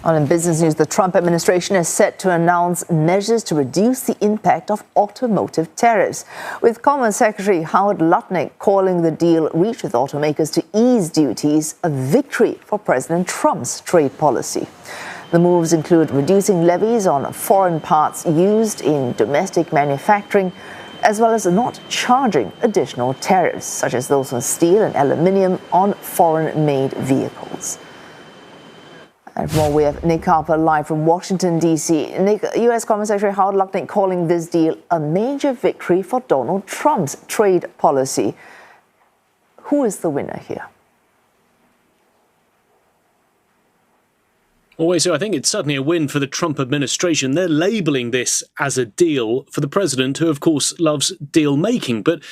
On in business news, the Trump administration is set to announce measures to reduce the impact of automotive tariffs, with Commerce Secretary Howard Lutnick calling the deal reached with automakers to ease duties a victory for President Trump's trade policy. The moves include reducing levies on foreign parts used in domestic manufacturing, as well as not charging additional tariffs, such as those on steel and aluminium on foreign-made vehicles. And for more, we have Nick Harper live from Washington, D.C. Nick, U.S. Commerce Secretary Howard Lutnick calling this deal a major victory for Donald Trump's trade policy. Who is the winner here? Always, so I think it's certainly a win for the Trump administration. They're labeling this as a deal for the president, who, of course, loves deal making. But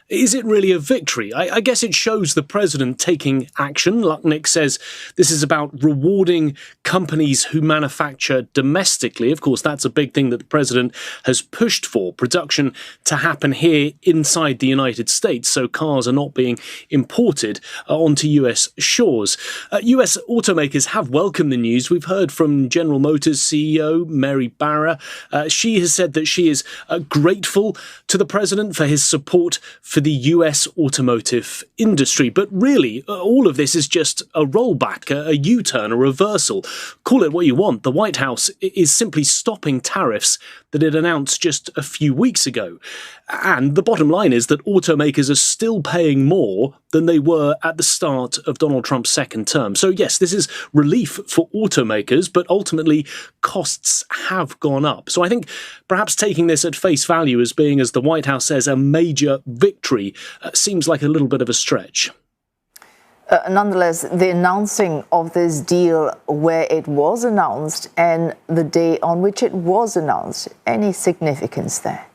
is it really a victory? I guess it shows the president taking action. Lutnick says this is about rewarding companies who manufacture domestically. Of course, that's a big thing that the president has pushed for, production to happen here inside the United States, so cars are not being imported onto US shores. US automakers have welcomed the news. We've heard from General Motors CEO Mary Barra. She has said that she is grateful to the president for his support for the US automotive industry. But really, all of this is just a rollback, a U-turn, a reversal. Call it what you want. The White House is simply stopping tariffs that it announced just a few weeks ago. And the bottom line is that automakers are still paying more than they were at the start of Donald Trump's second term. So yes, this is relief for automakers, but ultimately costs have gone up. So I think perhaps taking this at face value as being, as the White House says, a major victory seems like a little bit of a stretch. Nonetheless, the announcing of this deal where it was announced and the day on which it was announced, any significance there?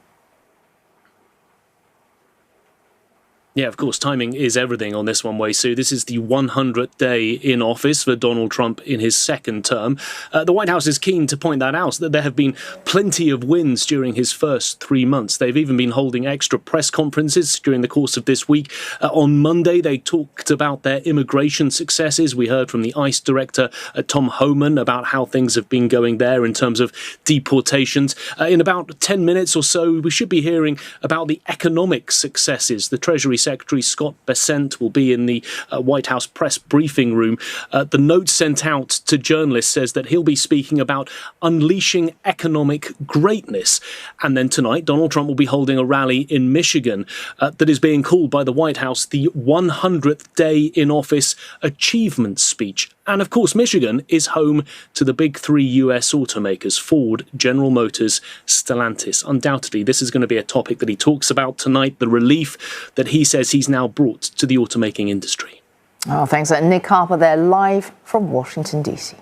Yeah, of course, timing is everything on this one, Wei Su. This is the 100th day in office for Donald Trump in his second term. The White House is keen to point that out, that there have been plenty of wins during his first 3 months. They've even been holding extra press conferences during the course of this week. On Monday, they talked about their immigration successes. We heard from the ICE director, Tom Homan, about how things have been going there in terms of deportations. In about 10 minutes or so, we should be hearing about the economic successes. The Treasury Secretary Scott Bessent will be in the White House press briefing room. The note sent out to journalists says that he'll be speaking about unleashing economic greatness. And then tonight, Donald Trump will be holding a rally in Michigan that is being called by the White House the 100th Day in Office Achievement Speech. And of course, Michigan is home to the big three US automakers, Ford, General Motors, Stellantis. Undoubtedly, this is going to be a topic that he talks about tonight, the relief that he says he's now brought to the automaking industry. Oh, thanks. Nick Harper there live from Washington, D.C.